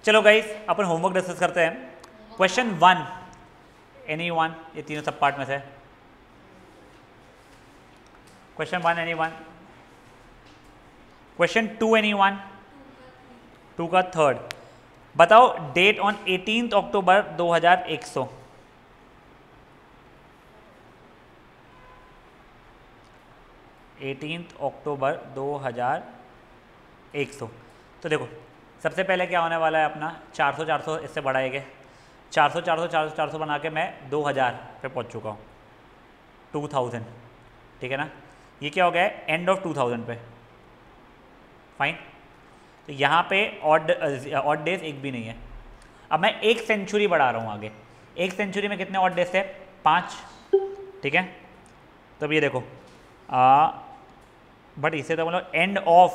चलो गाइस अपन homework discuss करते हैं। क्वेश्चन 1 एनी वन, ये तीनों सब पार्ट में से। Question 1 any one, question 2 any one, 2 का थर्ड। बताओ डेट ऑन 18 अक्टूबर 2100। अक्टूबर 2100। तो देखो सबसे पहले क्या होने वाला है अपना 400 400 इससे बढ़ाएंगे, 400 400 400 400 बना के मैं 2000 पे पहुंच चुका हूँ, 2000, ठीक है ना। ये क्या हो गया है एंड ऑफ 2000 पे, फाइन। तो यहाँ पे ऑड डेज एक भी नहीं है। अब मैं एक सेंचुरी बढ़ा रहा हूँ आगे, एक सेंचुरी में कितने ऑड डेज थे 5, ठीक है। तो अब ये देखो बट इसे तो मतलब एंड ऑफ,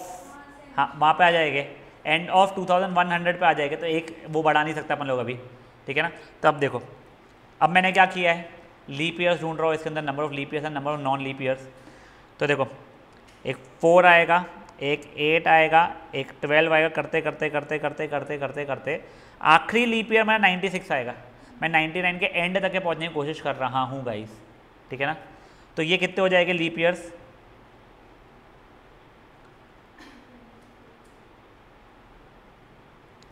हाँ वहाँ पे आ जाएंगे, एंड ऑफ 2100 पे आ जाएगा, तो एक वो बढ़ा नहीं सकता अपन लोग अभी, ठीक है ना। तो अब देखो अब मैंने क्या किया है, लीप ईयर्स ढूंढ रहा हूँ, इसके अंदर नंबर ऑफ लीप ईयर्स है, number of non leap years. तो देखो एक 4 आएगा, एक 8 आएगा, एक 12 आएगा, करते करते करते करते करते करते करते आखिरी लीप ईयर में 96 आएगा। मैं 99 के एंड तक के पहुँचने की कोशिश कर रहा हूँ गाइस, ठीक है ना। तो ये कितने हो जाएंगे लीप ईयर्स,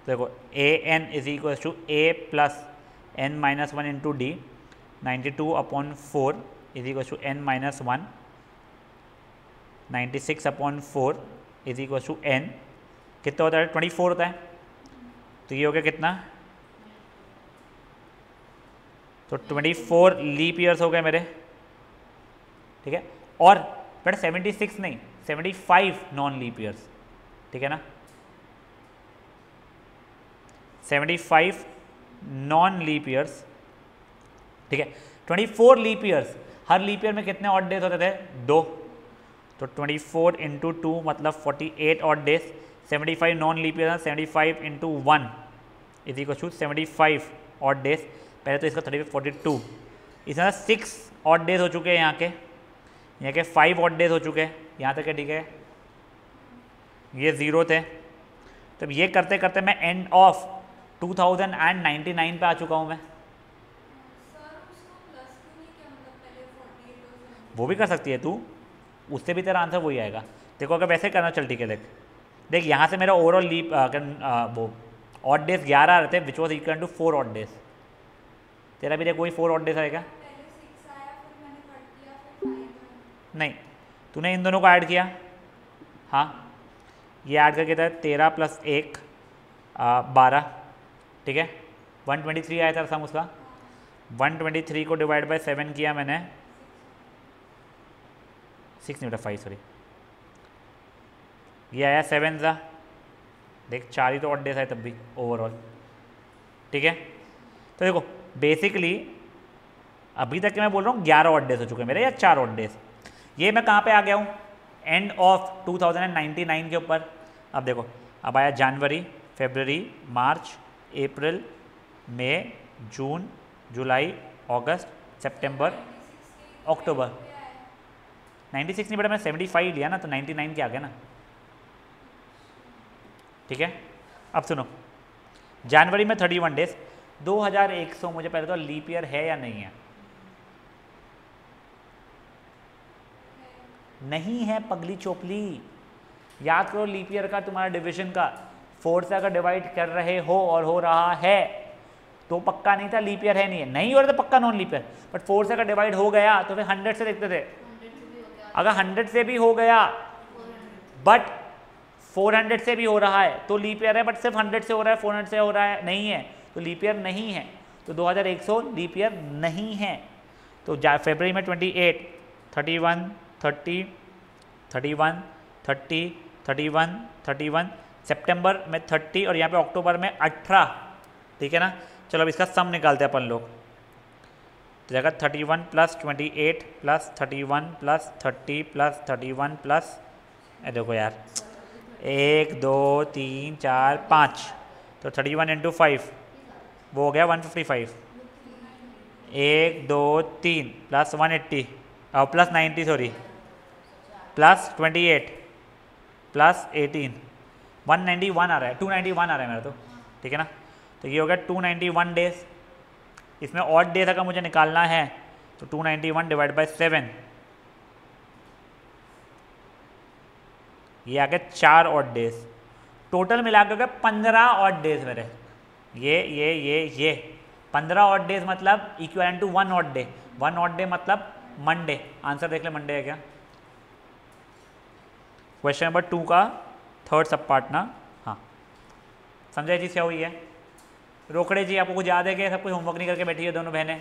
देखो a n is equal to a plus n minus 1 into d, 92/4 is equal to n minus 1, 96/4 is equal to n, कितना होता है 24 होता है। तो ये हो गया कितना, तो 24 लीप ईयर्स हो गए मेरे, ठीक है। और बेटा 76 नहीं 75 नॉन लीप ईयर्स, ठीक है ना, 75 नॉन लीप ईयर्स, ठीक है। 24 लीप ईयर्स, हर लीप ईयर में कितने ऑड डेज होते थे 2, तो 24 इंटू 2 मतलब 48 odd days. 75 non leap year, 75 into 1 is equal to 75 odd days. पहले तो इसका 42, इसमें 6 ऑड डेज हो चुके हैं, यहाँ के 5 ऑड डेज हो चुके हैं, यहाँ तक है, ठीक है। ये 0 थे, तो ये करते करते मैं एंड ऑफ 2099 पे आ चुका हूँ मैं। वो भी कर सकती है तू, उससे भी तेरा आंसर वही आएगा। देखो अगर वैसे करना, चल ठीक है, देख देख यहाँ से मेरा ओवरऑल लीप वो ऑड डेज 11 आ रहे थे, which was equal to 4 odd days. तेरा भी देख वही 4 ऑड डेज आएगा, नहीं तूने इन दोनों को ऐड किया, हाँ ये ऐड करके था 13 + 1 12, ठीक है। 123 आया था सम उसका, 123 को डिवाइड बाय 7 किया मैंने, 6 नहीं बेटा 5 सॉरी, ये आया 7 सा, देख 4 ही तो ऑड डेज आए तब भी ओवरऑल, ठीक है। तो देखो बेसिकली अभी तक के मैं बोल रहा हूँ 11 ऑड डेज हो चुके हैं मेरे, या 4 ऑड डेज। ये मैं कहाँ पे आ गया हूँ, एंड ऑफ 2099 के ऊपर। अब देखो अब आया जनवरी, फरवरी, मार्च, अप्रैल, मई, जून, जुलाई, अगस्त, सितंबर, अक्टूबर। 96 नहीं बेटा, मैं 75 लिया ना, तो 99 के आ गया ना, ठीक है। अब सुनो जनवरी में 31 डेज, 2100 मुझे पहले तो लीप ईयर है या नहीं है, नहीं है पगली चोपली, याद करो लीप ईयर का तुम्हारा डिवीजन का 4 से अगर डिवाइड कर रहे हो और हो रहा है तो पक्का नहीं था लीप ईयर है नहीं है, नहीं हो रहा तो पक्का नॉन लीप ईयर। बट 4 से अगर डिवाइड हो गया तो फिर 100 से देखते थे, अगर 100 से भी हो गया बट 400 से भी हो रहा है तो लीप ईयर है, बट सिर्फ 100 से हो रहा है, 400 से हो रहा है नहीं है, तो लीप ईयर नहीं है। तो 2100 लीप ईयर नहीं है। तो फरवरी में 28, 31, 30, 31, 30, 31, 31, सितंबर में 30 और यहाँ पे अक्टूबर में 18, ठीक है ना। चलो अब इसका सम निकालते हैं अपन लोग। तो जगह 31 + 28 + 31 + 30 + 31 प्लस, देखो यार 1 2 3 4 5, तो 31 × 5 वो हो गया 155, 1 2 3 + 180 और प्लस 90 सॉरी प्लस 28 + 18, 191 आ रहा है, 291 आ रहा है मेरा तो, ठीक है ना। तो ये हो गया 291 डेज। इसमें ऑड डेज अगर मुझे निकालना है तो 291 डिवाइड बाई 7, ये आ गया 4 ऑड डेज। टोटल मिला के 15 ऑड डेज मेरे। ये 15 ऑड डेज मतलब equal to 1 odd day. 1 odd day मतलब मंडे। आंसर देख ले, मंडे है क्या? क्वेश्चन नंबर 2 का थर्ड सब पार्ट ना। हाँ, समझा चीज़ क्या हुई है? रोकड़े जी, आपको कुछ याद है कि सब कुछ होमवर्क नहीं करके बैठी है दोनों बहनें?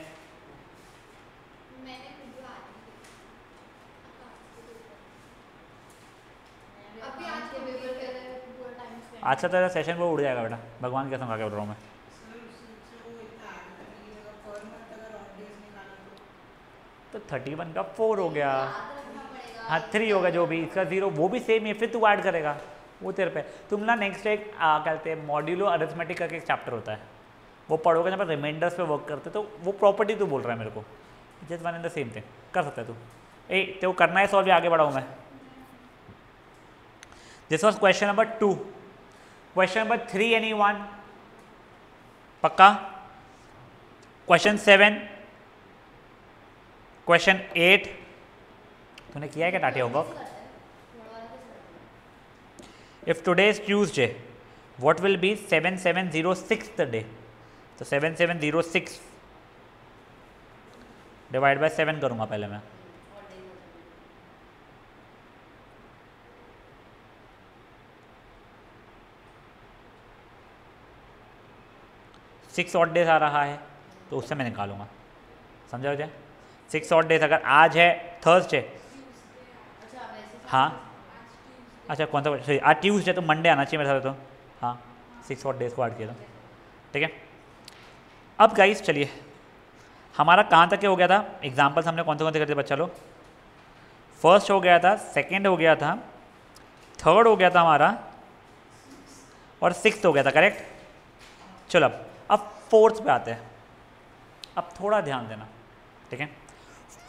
अच्छा, तो सेशन वो उड़ जाएगा बेटा, भगवान क्या समझा के बोल रहा हूँ मैं। तो 31 का 4 हो गया, हाँ 3 होगा, जो भी इसका 0 वो भी सेम है, फिर तू ऐड करेगा वो तेरे पे। तुम ना नेक्स्ट एक कहते हैं मॉड्यूलो अरिथमेटिक का एक चैप्टर होता है, वो पढ़ोगे जब रिमाइंडर्स पे वर्क करते, तो वो प्रॉपर्टी तू बोल रहा है मेरे को, just one and the same thing कर सकता है तू। तो करना है सॉल्व, आगे बढ़ाऊँ मैं। This was question number 2। Question number 3 anyone? पक्का? क्वेश्चन 7, क्वेश्चन 8 तूने किया है क्या टाटी homework? If today is Tuesday what will be 7706th day? तो 7706 डिवाइड बाय 7 करूंगा पहले मैं। सिक्स ऑड डेज आ रहा है तो उससे मैं निकालूंगा, समझा हो जाए? 6 ऑड डेज अगर आज है थर्सडे, हाँ अच्छा कौन सा सही आज ट्यूसडे, तो मंडे आना चाहिए मेरे साथ। तो हाँ 6 ऑड डेज को ऐड किया था, ठीक है। अब गाइस चलिए, हमारा कहाँ तक के हो गया था? एग्जाम्पल्स हमने कौन से कर दिए बच्चा लोग? फर्स्ट हो गया था, सेकेंड हो गया था, थर्ड हो गया था हमारा, और सिक्स्थ हो गया था, करेक्ट। चलो अब फोर्थ पे आते हैं। अब थोड़ा ध्यान देना, ठीक है।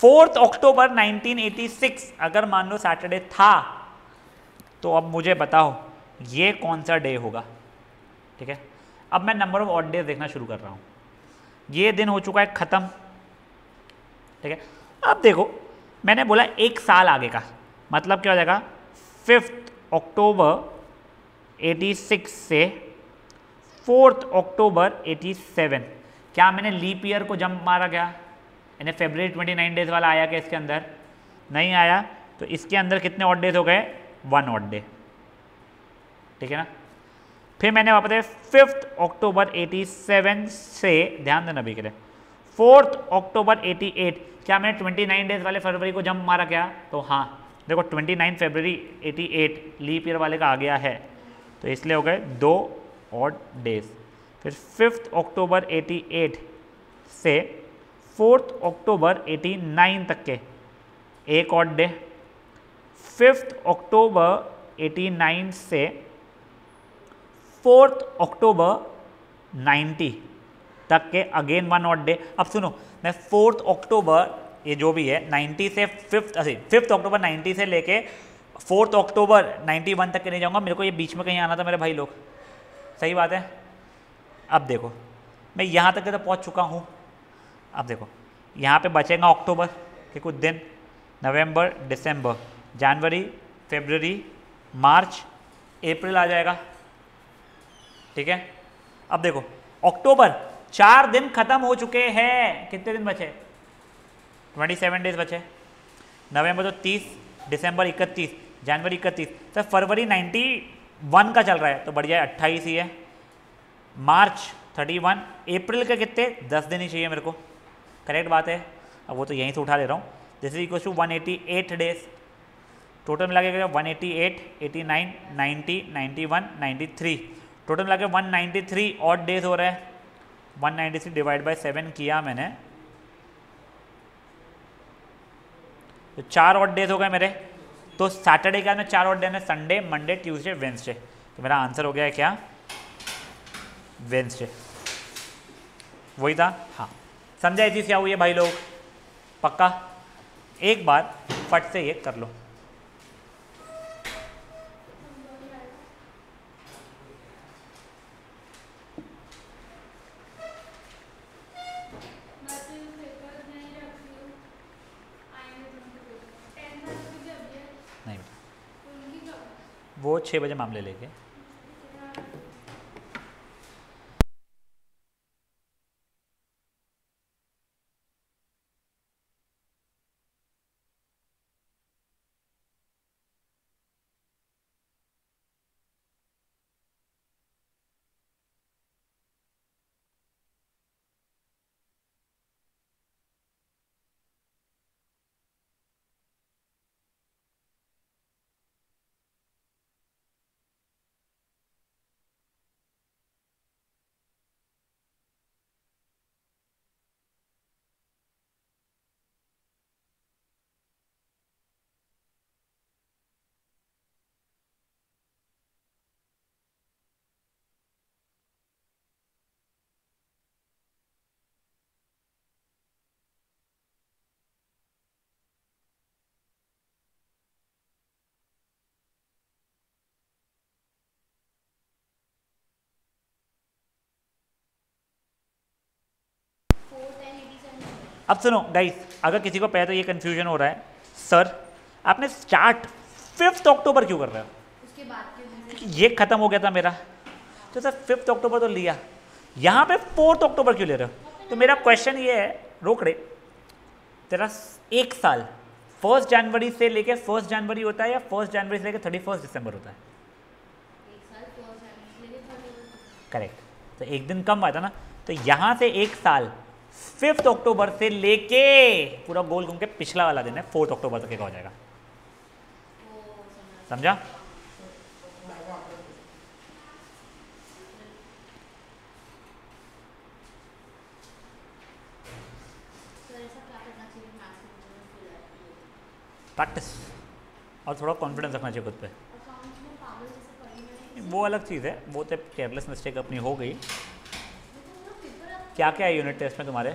4 अक्टूबर 1986 अगर मान लो सैटरडे था, तो अब मुझे बताओ ये कौन सा डे होगा, ठीक है। अब मैं नंबर ऑफ ऑड डेज देखना शुरू कर रहा हूँ। ये दिन हो चुका है ख़त्म, ठीक है। अब देखो मैंने बोला एक साल आगे का, मतलब क्या हो जाएगा? 5 अक्टूबर 86 से 4 अक्टूबर 87। क्या मैंने लीप ईयर को जंप मारा क्या? यानी फरवरी 29 डेज वाला आया क्या इसके अंदर? नहीं आया। तो इसके अंदर कितने ऑड डेज हो गए? 1 ऑड डे, ठीक है ना। फिर मैंने वापस 5 अक्टूबर 87 से, ध्यान देना अभी के लिए, 4 अक्टूबर 88। क्या मैंने 29 डेज वाले फरवरी को जंप मारा क्या? तो हाँ देखो 29 फरवरी 88 लीप ईयर वाले का आ गया है, तो इसलिए हो गए 2 ऑड डेज। फिर 5 अक्टूबर 88 से 4 अक्टूबर 89 तक के एक ऑड डे। 5 अक्टूबर 89 से 4 अक्टूबर 90 तक के अगेन 1 ऑड डे। अब सुनो, मैं 4 अक्टूबर ये जो भी है 90 से 5 अक्टूबर 90 से लेके 4 अक्टूबर 91 तक के नहीं जाऊंगा, मेरे को ये बीच में कहीं आना था मेरे भाई लोग, सही बात है। अब देखो मैं यहाँ तक के तो पहुँच चुका हूँ। अब देखो यहाँ पे बचेगा अक्टूबर के कुछ दिन, नवंबर, दिसंबर, जनवरी, फरवरी, मार्च, अप्रैल आ जाएगा, ठीक है। अब देखो अक्टूबर 4 दिन खत्म हो चुके हैं, कितने दिन बचे? 27 डेज बचे। नवंबर तो 30, दिसंबर 31, जनवरी 31, तो फरवरी 91 का चल रहा है तो बढ़ जाए 28 ही है। मार्च 31, अप्रैल के कितने? 10 दिन ही चाहिए मेरे को, करेक्ट बात है। अब वो तो यहीं से उठा ले रहा हूँ। This is equal to 188 days. Total मिला के 188, 89, 90, 91, 93, टोटल मिला के 193 ऑड डेज हो रहा है। 193 डिवाइड बाय 7 किया मैंने, तो 4 ऑड डेज हो गए मेरे। तो सैटरडे के बाद में 4 ऑड डे है, संडे, मंडे, ट्यूसडे, वेंसडे। तो मेरा आंसर हो गया है क्या? वेंसडे। वही था, हाँ। समझा ये चीज़ क्या हुई है भाई लोग? पक्का? एक बार फट से ये कर लो। रोज 6 बजे मामले लेके। अब सुनो गाइस, अगर किसी को पहले तो ये कंफ्यूजन हो रहा है सर आपने स्टार्ट 5 अक्टूबर क्यों कर रहे हो, उसके बाद ये खत्म हो गया था मेरा, तो सर 5 अक्टूबर तो लिया, यहाँ पे 4 अक्टूबर क्यों ले रहे हो? तो मेरा क्वेश्चन ये है, रोक रे, तेरा 1 साल 1 जनवरी से लेके 1 जनवरी होता है या 1 जनवरी से लेके 31 दिसंबर होता है? करेक्ट, तो एक दिन कम हुआ था ना, तो यहाँ से 1 साल 5 अक्टूबर से लेके पूरा गोल घूम के पिछला वाला दिन है 4 अक्टूबर तक का हो जाएगा, समझा? प्रैक्टिस और थोड़ा कॉन्फिडेंस रखना चाहिए खुद पे, वो अलग चीज़ है, वो तो केयरलेस मिस्टेक अपनी हो गई। क्या क्या है यूनिट टेस्ट में तुम्हारे?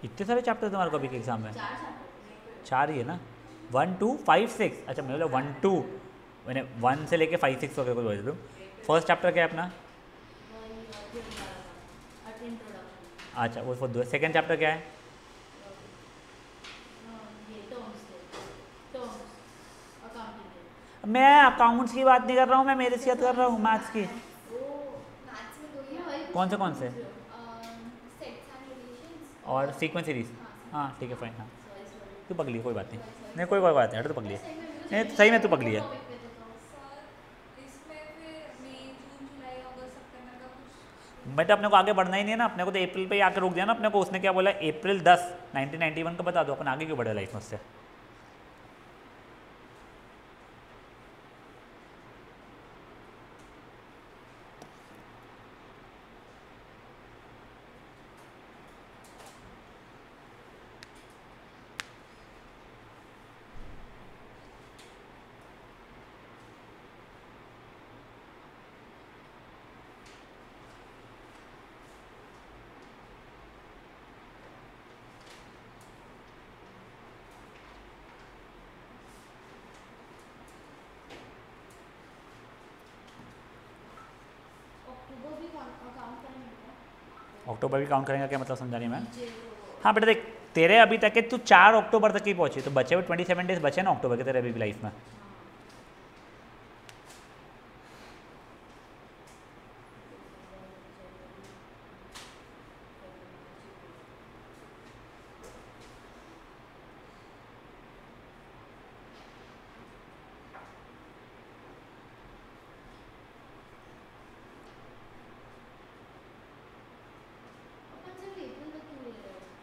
इतने सारे चैप्टर तुम्हारे को अभी के एग्जाम में? 4 ही है ना, 1 2 5 6। अच्छा मैं बोला 1 2, मैंने 1 से लेके 5 6 वगैरह को बोल दूँ। फर्स्ट चैप्टर क्या है अपना? अच्छा वो सेकेंड चैप्टर क्या है? मैं अकाउंट्स की बात नहीं कर रहा हूँ, मैं मेरे से कर रहा हूँ मैथ्स की। कौन से? और सीक्वेंस सीरीज, हाँ ठीक है फाइन, हाँ तू पगली है, कोई बात नहीं, नहीं कोई बात नहीं, तो पगली है, नहीं सही में तू पगली है। मैं तो अपने को आगे बढ़ना ही नहीं है ना, अपने को तो अप्रैल पे ही आके रोक दिया ना अपने को, उसने क्या बोला अप्रैल 10 1991 का बता दो, अपन आगे क्यों बढ़े लाइफ में उससे? अक्टूबर भी काउंट करेंगे क्या मतलब समझा नहीं मैं? हाँ बेटा देख, तेरे अभी तक के तू 4 अक्टूबर तक ही पहुंची, तो बचे हुए 27 डेज बचे ना अक्टूबर के तेरे अभी भी लाइफ में।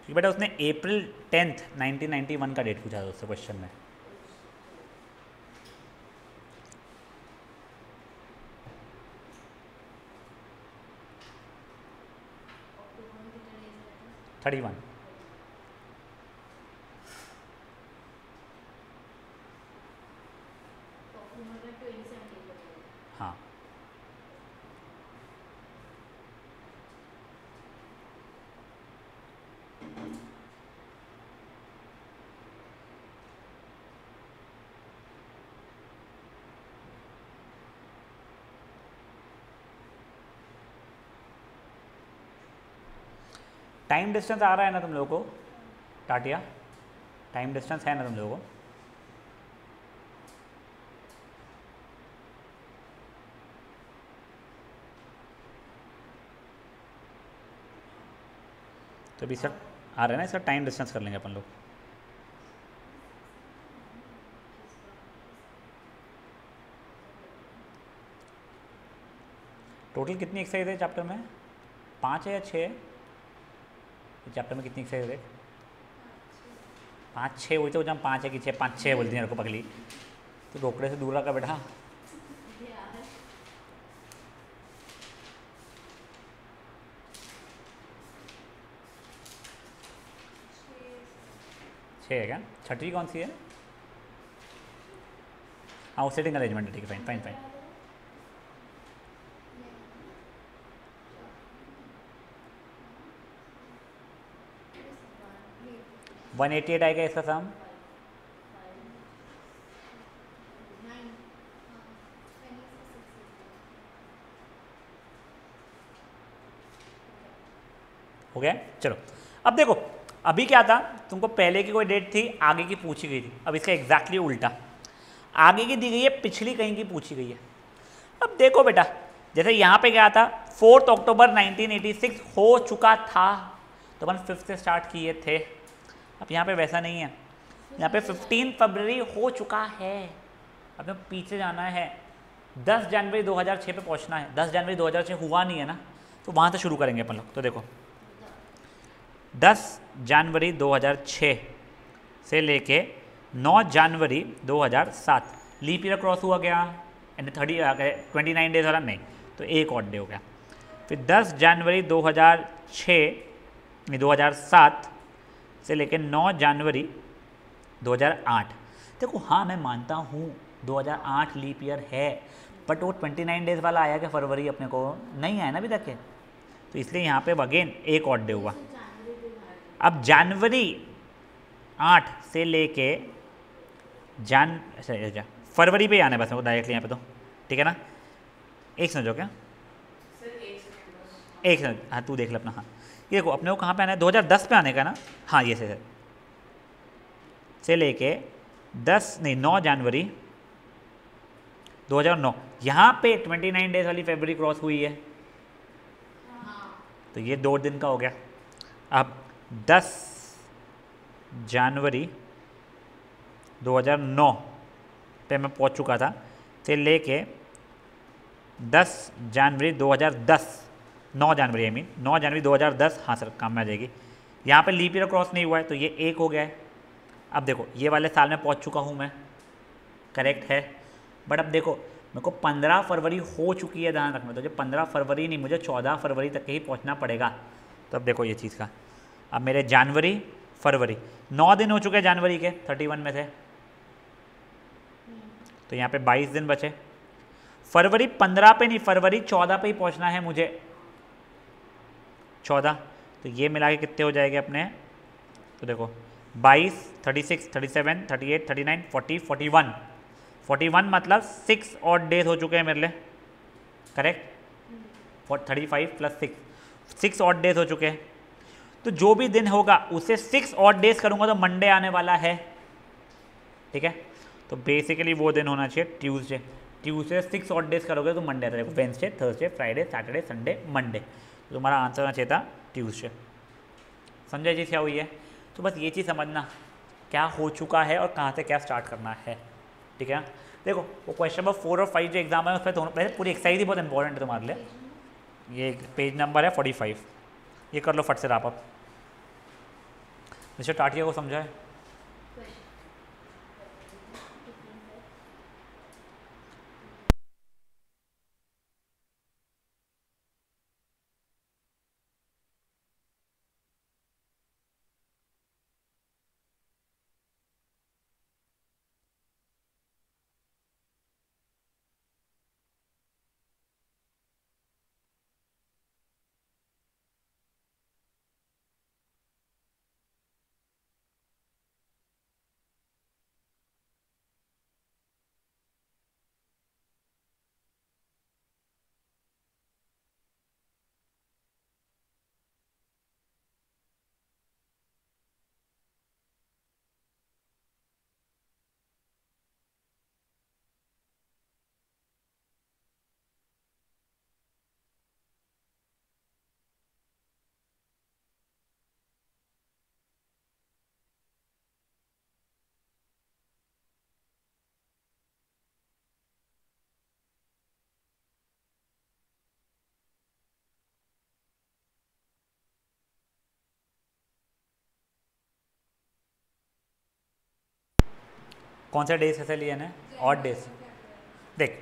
बेटा उसने अप्रैल 10 1991 का डेट पूछा था उससे क्वेश्चन में। Thirty one. हाँ टाइम डिस्टेंस आ रहा है ना तुम लोगों को टाटिया? टाइम डिस्टेंस है ना तुम लोगों को? तो अभी सर आ रहा है ना, इसका टाइम डिस्टेंस कर लेंगे अपन लोग। टोटल कितनी एक्सरसाइज है चैप्टर में? 5 है या 6 है? चैप्टर में कितनी एक्सरसाइज है? 5 6 हुई तो जब 5 है कि 6, 5 6 बोलती है मेरे को पगली, तो रोकड़े से दूर रखा बेटा। छः है क्या? छठी कौन सी है? हाँ, वो सेटिंग अरेंजमेंट है, ठीक है, फाइन फाइन फाइन। वन 188 आएगा इसका सम। हो गया? चलो अब देखो, अभी क्या था, तुमको पहले की कोई डेट थी, आगे की पूछी गई थी। अब इसका एग्जैक्टली उल्टा, आगे की दी गई है, पिछली कहीं की पूछी गई है। अब देखो बेटा, जैसे यहाँ पे क्या था, 4 अक्टूबर 1986 हो चुका था, तो अपन 5 से स्टार्ट किए थे। अब यहाँ पे वैसा नहीं है, यहाँ पे 15 फरवरी हो चुका है, अब हमें पीछे जाना है, 10 जनवरी 2006 पे पहुँचना है। 10 जनवरी 2006 हुआ नहीं है ना, तो वहाँ से शुरू करेंगे अपन लोग। तो देखो 10 जनवरी 2006 से लेके 9 जनवरी 2007 लीप ईयर क्रॉस हुआ गया, यानी 29 डेज वाला नहीं, तो एक और डे हो गया। फिर 10 जनवरी 2006 2007 से लेके 9 जनवरी 2008। देखो हाँ, मैं मानता हूँ 2008 लीप ईयर है, बट वो 29 डेज वाला आया क्या फरवरी? अपने को नहीं आया ना अभी तक के, तो इसलिए यहाँ पे अगेन एक और डे हुआ। अब जनवरी 8 से लेके फरवरी पे आना है बस डायरेक्टली यहाँ पे, तो ठीक है ना। एक समझो क्या, एक समझ, हाँ तू देख ले अपना। हाँ ये देखो, अपने को कहाँ पे आना है? 2010 पे आने का ना। हाँ ये से लेके 9 जनवरी 2009, यहाँ पे 29 डेज वाली फरवरी क्रॉस हुई है, तो ये 2 दिन का हो गया। अब 10 जनवरी 2009 पे मैं पहुंच चुका था, से लेके 10 जनवरी 2010, 9 जनवरी 9 जनवरी 2010, हाँ सर काम में आ जाएगी। यहाँ पे लीप ईयर क्रॉस नहीं हुआ है, तो ये एक हो गया है। अब देखो ये वाले साल में पहुंच चुका हूँ मैं, करेक्ट है। बट अब देखो मेरे को 15 फरवरी हो चुकी है, ध्यान रखना, तो जो 15 फरवरी नहीं, मुझे 14 फरवरी तक ही पहुँचना पड़ेगा। तो अब देखो ये चीज़ का, अब मेरे जनवरी फरवरी 9 दिन हो चुके हैं जनवरी के 31 में से, तो यहाँ पे 22 दिन बचे। फरवरी 15 पे नहीं, फरवरी 14 पे ही पहुँचना है मुझे, 14, तो ये मिला के कितने हो जाएंगे अपने? तो देखो 22, 36, 37, 38, 39, 40, 41, 41 मतलब 6 और डेज हो चुके हैं मेरे लिए, करेक्ट। 35 प्लस 6 और डेज हो चुके हैं। तो जो भी दिन होगा उसे 6 और डेज करूंगा तो मंडे आने वाला है, ठीक है। तो बेसिकली वो दिन होना चाहिए ट्यूसडे। ट्यूसडे 6 और डेज करोगे तो मंडे आता है, Wednesday, Thursday, Friday, Saturday, Sunday, Monday, तो तुम्हारा आंसर होना चाहिए था ट्यूसडे। समझे चीज़ क्या हुई है? तो बस ये चीज़ समझना क्या हो चुका है और कहाँ से क्या स्टार्ट करना है, ठीक है। देखो वो क्वेश्चन नंबर 4 और 5 जो एग्जाम है उसमें दोनों, पहले पूरी एक्सरसाइज ही बहुत इंपॉर्टेंट है तुम्हारे लिए। ये पेज नंबर है 45, ये कर लो फट से रैप अप। मिस्टर टाटिया को समझा है? कौन से डेज ऐसे लिए हैं? Odd days. देख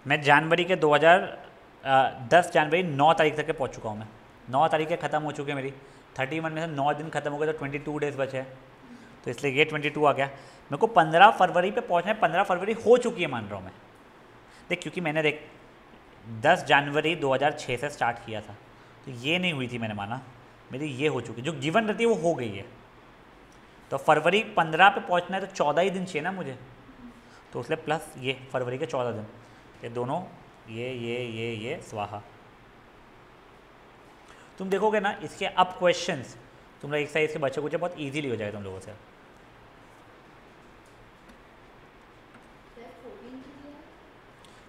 मैं जनवरी के 2010 जनवरी 9 तारीख तक के पहुँच चुका हूँ मैं। 9 तारीख के ख़त्म हो चुके मेरी, 31 में से 9 दिन खत्म हो गए तो 22 डेज बचे हैं, तो इसलिए ये 22 आ गया। मेरे को 15 फरवरी पे पहुँचना है, 15 फरवरी हो चुकी है मान रहा हूँ मैं। देख क्योंकि मैंने देख 10 जनवरी 2006 से स्टार्ट किया था, तो ये नहीं हुई थी, मैंने माना मेरी ये हो चुकी, जो गिवन रहती है वो हो गई है। तो फरवरी 15 पे पहुंचना है तो 14 ही दिन चाहिए ना मुझे, तो उसलिए प्लस ये फरवरी के 14 दिन, ये दोनों ये स्वाहा। तुम देखोगे ना इसके अब क्वेश्चंस तुम लोग एक्सरसाइज के बच्चों को बहुत ईजीली हो जाएगा तुम लोगों से।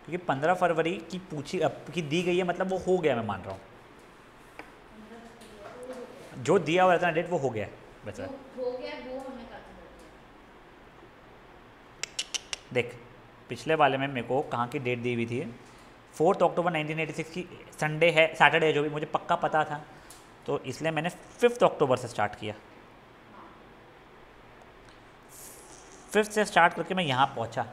क्योंकि 15 फरवरी की पूछी की दी गई है, मतलब वो हो गया, मैं मान रहा हूँ जो दिया हुआ रहता है डेट वो हो गया है बच्चा, हो गया वो हमने कहा था। देख पिछले वाले में मेरे को कहाँ की डेट दी हुई थी, 4 अक्टूबर 1986 की संडे है, सैटरडे है, जो भी मुझे पक्का पता था, तो इसलिए मैंने 5 अक्टूबर से स्टार्ट किया। 5 से स्टार्ट करके मैं यहाँ पहुँचा,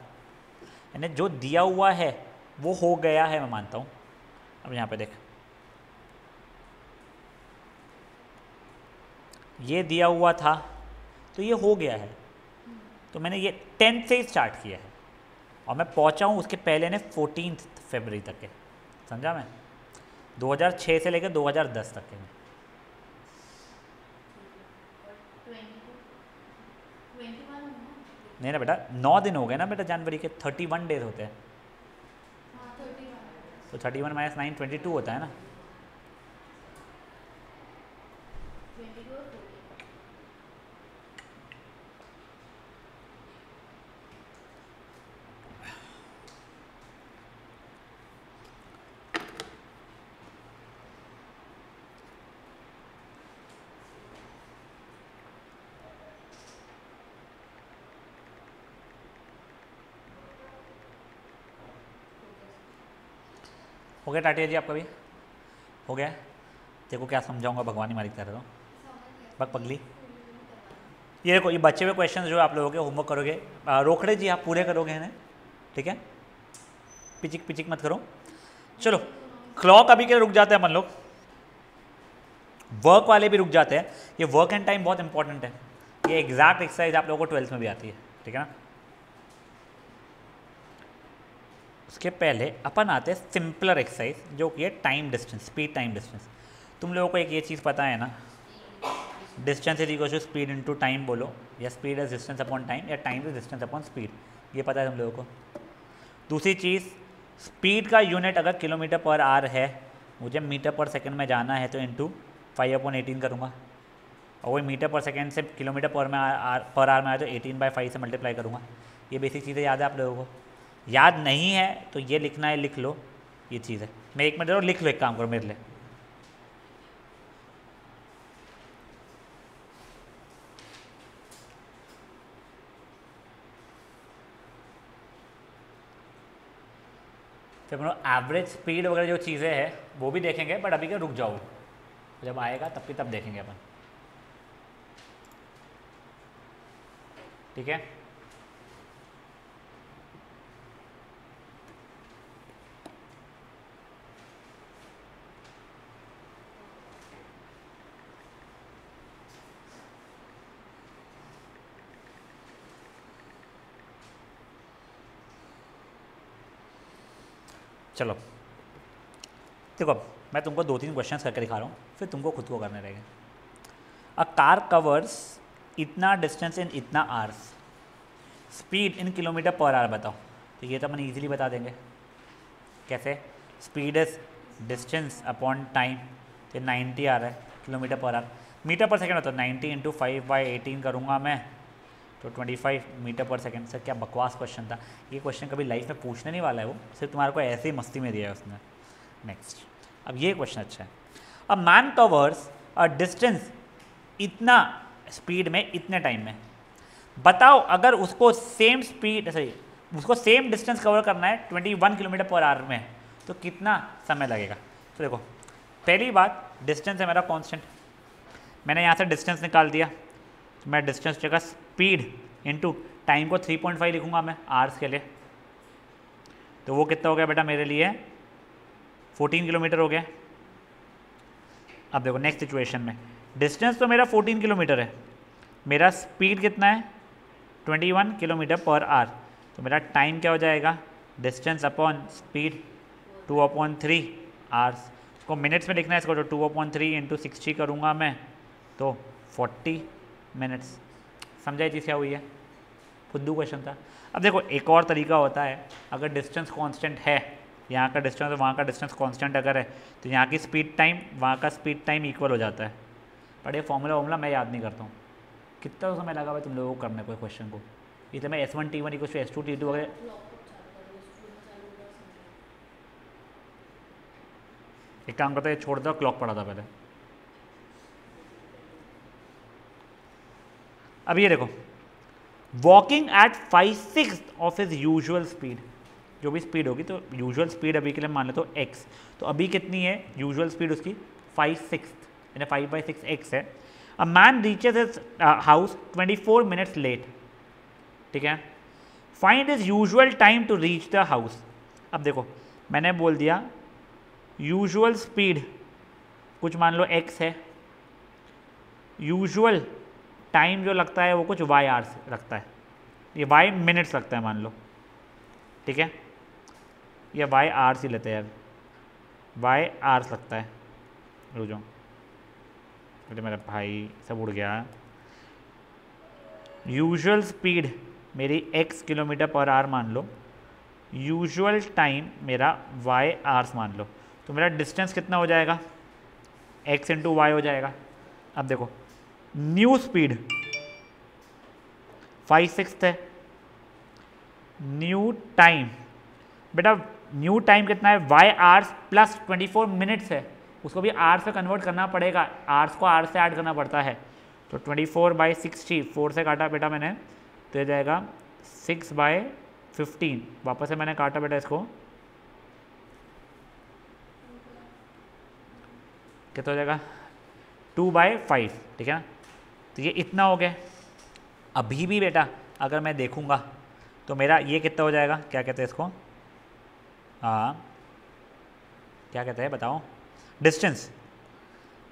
यानी जो दिया हुआ है वो हो गया है, मैं मानता हूँ। अब यहाँ पे देख ये दिया हुआ था तो ये हो गया है, तो मैंने ये 10 से ही स्टार्ट किया है और मैं पहुंचा हूँ उसके पहले ने 14 फरवरी तक के, समझा मैं, 2006 से लेकर 2010 तक के में। नहीं ना बेटा 9 दिन हो गए ना बेटा, जनवरी के 31 डेज होते हैं, तो 31 - 9 22 होता है ना। हो गया टाटिया जी, आपका भी हो गया? देखो क्या समझाऊंगा, भगवान ही मालिक तरह तो बक पगली। ये देखो ये बच्चे हुए क्वेश्चन जो आप लोगों के होमवर्क करोगे, रोकड़े जी आप पूरे करोगे इन्हें, ठीक है, पिचिक पिचिक मत करो। चलो क्लॉक अभी के रुक जाते हैं अपन लोग, वर्क वाले भी रुक जाते हैं। ये वर्क एंड टाइम बहुत इंपॉर्टेंट है, ये एग्जैक्ट एक्सरसाइज आप लोगों को 12th में भी आती है, ठीक है ना। उसके पहले अपन आते हैं सिंपलर एक्सरसाइज जो कि है time distance, speed time distance. तुम लोगों को एक ये चीज़ पता है ना, distance is equal to speed into time बोलो, या speed is distance upon time, या time is distance upon speed, ये पता है तुम लोगों को। दूसरी चीज़, स्पीड का यूनिट अगर किलोमीटर पर आवर है, मुझे मीटर पर सेकंड में जाना है तो इंटू 5/18 करूँगा, और वही मीटर पर सेकंड से किलोमीटर पर आवर में आया तो 18/5 से मल्टीप्लाई करूँगा। ये बेसिक चीज़ें याद है आप लोगों को? याद नहीं है तो ये लिखना है, लिख लो, ये चीज़ है। मैं 1 मिनट और लिख लो, एक काम करो मेरे लिए, फिर हम लोग एवरेज स्पीड वगैरह जो चीज़ें हैं वो भी देखेंगे, बट अभी क्या रुक जाओ, जब आएगा तब की तब देखेंगे अपन, ठीक है। चलो देखो मैं तुमको 2-3 क्वेश्चंस करके दिखा रहा हूँ, फिर तुमको खुद को करने रहेंगे। अ कार कवर्स इतना डिस्टेंस इन इतना hours, speed in kilometre per our बताओ। तो ये तो अपन ईजिली बता देंगे, कैसे? Speed is distance upon time, तो 90 आ रहा है किलोमीटर पर आवर, मीटर पर सेकेंड होता है 90 × 5/18 करूँगा मैं तो 25 मीटर पर सेकेंड। सर क्या बकवास क्वेश्चन था, ये क्वेश्चन कभी लाइफ में पूछने नहीं वाला है, वो सिर्फ तुम्हारे को ऐसे ही मस्ती में दिया है उसने। नेक्स्ट, अब ये क्वेश्चन अच्छा है। A man covers a distance इतना स्पीड में इतने टाइम में, बताओ अगर उसको सेम स्पीड सॉरी उसको सेम डिस्टेंस कवर करना है 21 किलोमीटर पर आवर में, तो कितना समय लगेगा? तो देखो पहली बात, डिस्टेंस है मेरा कांस्टेंट, मैंने यहाँ से डिस्टेंस निकाल दिया, तो मैं डिस्टेंस जगह स्पीड इंटू टाइम को 3.5 लिखूंगा मैं आवर्स के लिए, तो वो कितना हो गया बेटा मेरे लिए 14 किलोमीटर हो गया। अब देखो नेक्स्ट सिचुएशन में डिस्टेंस तो मेरा 14 किलोमीटर है, मेरा स्पीड कितना है 21 किलोमीटर पर आवर, तो मेरा टाइम क्या हो जाएगा डिस्टेंस अपॉन स्पीड 2/3 आवर्स। इसको मिनट्स में लिखना है, इसको जो 2/3 इंटू 60 करूँगा मैं तो 40 मिनट्स। समझाई चीज़ क्या हुई है, फुद्दू क्वेश्चन था। अब देखो एक और तरीका होता है, अगर डिस्टेंस कांस्टेंट है, यहाँ का डिस्टेंस और वहाँ का डिस्टेंस कांस्टेंट अगर है तो यहाँ की स्पीड टाइम वहाँ का स्पीड टाइम इक्वल हो जाता है। बट ये फॉर्मूला मैं याद नहीं करता हूँ, कितना समय लगा भाई तुम लोगों को करने को क्वेश्चन को, इसलिए मैं S1T1 = S2T2 वगैरह। एक काम करता है छोड़ दो, क्लॉक पड़ा था पहले। अब ये देखो walking at 5/6 of his usual speed, जो भी स्पीड होगी तो यूजुअल स्पीड अभी के लिए मान लेते हो x, तो अभी कितनी है यूजुअल स्पीड उसकी 5/6 यानी 5/6 x है। A man reaches his house 24 minutes late, ठीक है। Find his usual time to reach the house. अब देखो मैंने बोल दिया यूजुअल स्पीड कुछ मान लो x है, यूजुअल टाइम जो लगता है वो कुछ y आवर्स लगता है, ये y मिनट्स लगता है मान लो, ठीक है, ये y आवर्स ही लेते हैं यार, y आवर्स लगता है। रुक जाओ अरे मेरा भाई सब उड़ गया। यूजुअल स्पीड मेरी x किलोमीटर पर आवर मान लो, यूजुअल टाइम मेरा y आवर्स मान लो, तो मेरा डिस्टेंस कितना हो जाएगा x इंटू वाई हो जाएगा। अब देखो न्यू स्पीड 5/6 है, न्यू टाइम बेटा न्यू टाइम कितना है y आवर्स प्लस 24 मिनट्स है, उसको भी आवर्स में कन्वर्ट करना पड़ेगा, आवर्स को आवर्स से ऐड करना पड़ता है, तो 24/60 4 से काटा बेटा मैंने तो ये जाएगा 6/15, वापस से मैंने काटा बेटा इसको, कितना हो जाएगा 2/5, ठीक है ना। तो ये इतना हो गया। अभी भी बेटा अगर मैं देखूंगा तो मेरा ये कितना हो जाएगा, क्या कहते हैं इसको, हाँ क्या कहते हैं बताओ, डिस्टेंस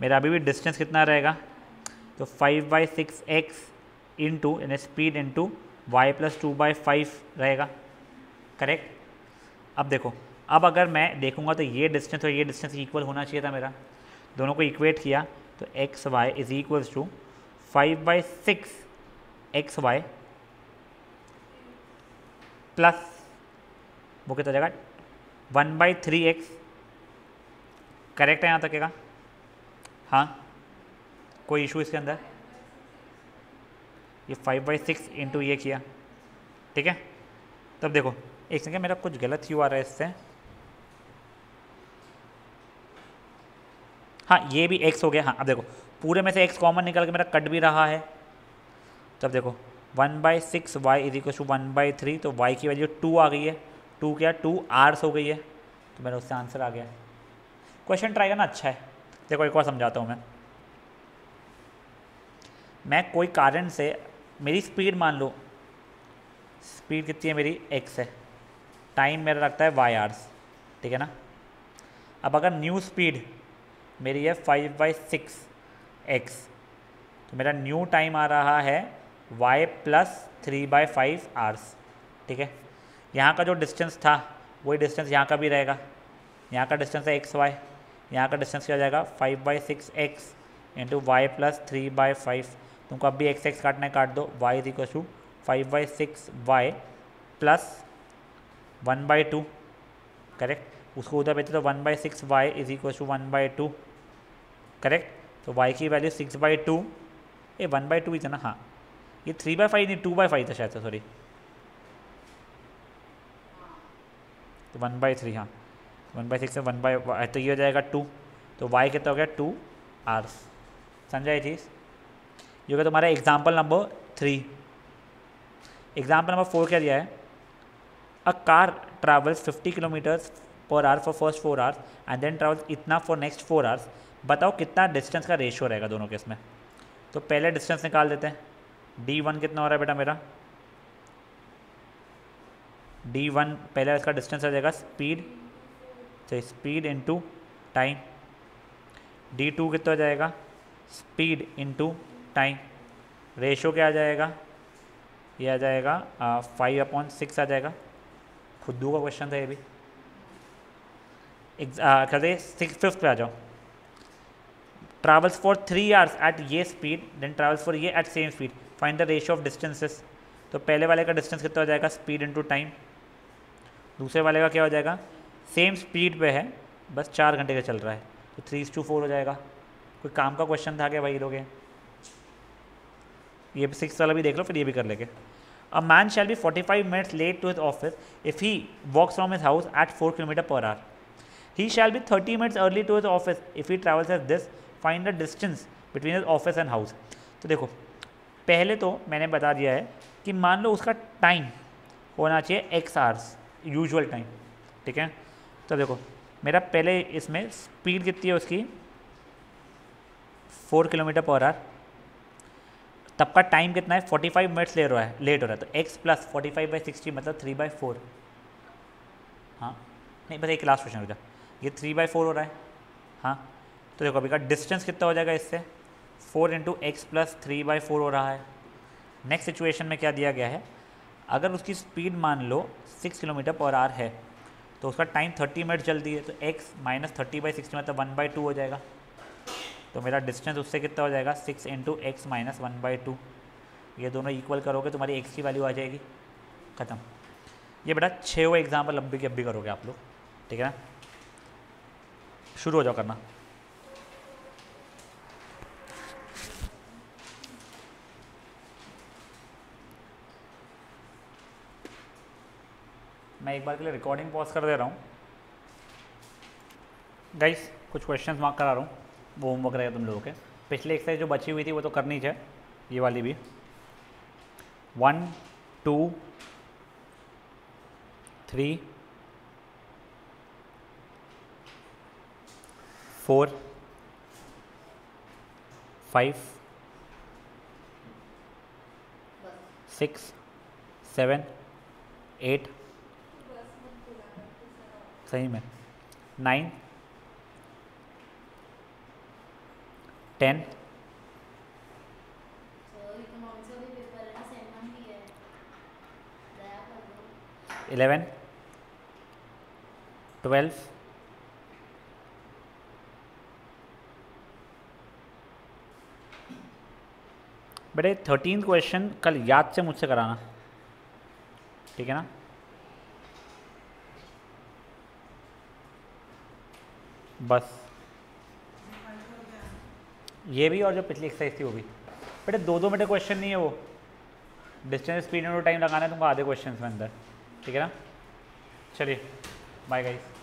मेरा अभी भी डिस्टेंस कितना रहेगा, तो 5/6x इंटू यानी स्पीड इंटू y + 2/5 रहेगा, करेक्ट। अब देखो अब अगर मैं देखूंगा तो ये डिस्टेंस और ये डिस्टेंस इक्वल होना चाहिए था मेरा, दोनों को इक्वेट किया तो xy = 5/6xy प्लस वो कितना हो जाएगा 1/3x, करेक्ट है यहाँ तक का, हाँ कोई इशू इसके अंदर, ये 5/6 इंटू ये किया, ठीक है। तब देखो एक सेकंड मेरा कुछ गलत क्यों आ रहा है इससे, हाँ ये भी x हो गया, हाँ अब देखो पूरे में से x कॉमन निकल के मेरा कट भी रहा है, तब देखो 1/6y = 1/3, तो y की वैल्यू 2 आ गई है, 2 क्या 2 आवर्स हो गई है, तो मेरा उससे आंसर आ गया। क्वेश्चन ट्राई करना अच्छा है। देखो एक और समझाता हूँ मैं कोई कारण से मेरी स्पीड मान लो, स्पीड कितनी है मेरी x है, टाइम मेरा लगता है y आवर्स, ठीक है ना। अब अगर न्यू स्पीड मेरी है 5/6x, तो मेरा न्यू टाइम आ रहा है y + 3/5 आवर्स, ठीक है। यहाँ का जो डिस्टेंस था वही डिस्टेंस यहाँ का भी रहेगा, यहाँ का डिस्टेंस है xy, यहाँ का डिस्टेंस क्या हो जाएगा 5/6x इंटू y + 3/5, तुमको अब भी x काटना है काट दो, y = 5/6y प्लस 1/2, करेक्ट। उसको उधर भेजते तो 1/6y = 1/2, करेक्ट। तो y की वैल्यू 6/2, ये 1/2 ही था ना, हाँ ये 3/5 नहीं 2/5 था शायद से, सॉरी, तो 1/3, हाँ 1/6 से 1/5 तो ये हो जाएगा 2, तो y कितना हो गया 2 आवर्स। समझा ये चीज़। ये हो गया तुम्हारा एग्जाम्पल नंबर 3। एग्जाम्पल नंबर 4 क्या दिया है, a car travels 50 kilometres per hour for first 4 hours and then travels इतना फॉर नेक्स्ट 4 आवर्स, बताओ कितना डिस्टेंस का रेशियो रहेगा दोनों के इसमें। तो पहले डिस्टेंस निकाल देते हैं, d1 कितना हो रहा है बेटा मेरा d1 पहले इसका डिस्टेंस आ जाएगा स्पीड, तो स्पीड इंटू टाइम। d2 कितना हो जाएगा, स्पीड इंटू टाइम। रेशो क्या आ जाएगा, ये आ जाएगा 5/6 आ जाएगा। खुद्दू का क्वेश्चन था ये भी। कहते 5th पे आ जाओ। ट्रैवल्स फॉर 3 hours एट ये स्पीड, देन ट्रैवल्स फॉर ये at same speed, find the ratio of distances. तो पहले वाले का डिस्टेंस कितना हो जाएगा, स्पीड इंटू टाइम। दूसरे वाले का क्या हो जाएगा, सेम स्पीड पे है बस 4 घंटे का चल रहा है, तो 3:4 हो जाएगा। कोई काम का क्वेश्चन था क्या भाई लोग? ये 6th वाला भी देख लो, फिर ये भी कर लेंगे। A man shall be 45 minutes late to his office if he walks from his house at 4 km/h। He shall be 30 minutes early to his office if he travels at this, find the distance between his office and house. तो देखो पहले तो मैंने बता दिया है कि मान लो उसका टाइम होना चाहिए x hours यूजुअल टाइम, ठीक है। तो देखो मेरा पहले इसमें स्पीड कितनी है उसकी, 4 km/h। तब का टाइम कितना है, 45 मिनट्स लेट हो रहा है, तो x + 45/60 मतलब 3/4। हाँ नहीं, बस एक लास्ट क्वेश्चन हो जाए, ये 3/4 हो रहा है। हाँ तो देखो अभी का डिस्टेंस कितना हो जाएगा इससे, 4 × x + 3/4 हो रहा है। नेक्स्ट सिचुएशन में क्या दिया गया है, अगर उसकी स्पीड मान लो 6 km/h है, तो उसका टाइम 30 मिनट जल्दी है, तो x - 30/60 मतलब 1/2 हो जाएगा। तो मेरा डिस्टेंस उससे कितना हो जाएगा, 6 × x - 1/2। ये दोनों इक्वल करोगे तुम्हारी x की वैल्यू आ जाएगी, ख़त्म। ये बेटा 6 एग्जाम्पल अब भी करोगे आप लोग, ठीक है ना। शुरू हो जाओ करना। मैं एक बार के लिए रिकॉर्डिंग पॉज कर दे रहा हूँ गाइस, कुछ क्वेश्चंस मार्क करा रहा हूँ, वो होमवर्क रहेगा तुम लोगों के। पिछले एक्सरसाइज जो बची हुई थी वो तो करनी है, ये वाली भी। 1 2 3 4 5 6 7 8 सही में 9 10 11 12 बेटे 13 क्वेश्चन कल याद से मुझसे कराना, ठीक है ना। बस ये भी और जो पिछली एक्सरसाइज थी वो भी। बेटे 2-2 मिनट क्वेश्चन नहीं है वो, डिस्टेंस स्पीड और टाइम लगाना है तुमको आधे क्वेश्चन में अंदर, ठीक है ना। चलिए बाय गाइस।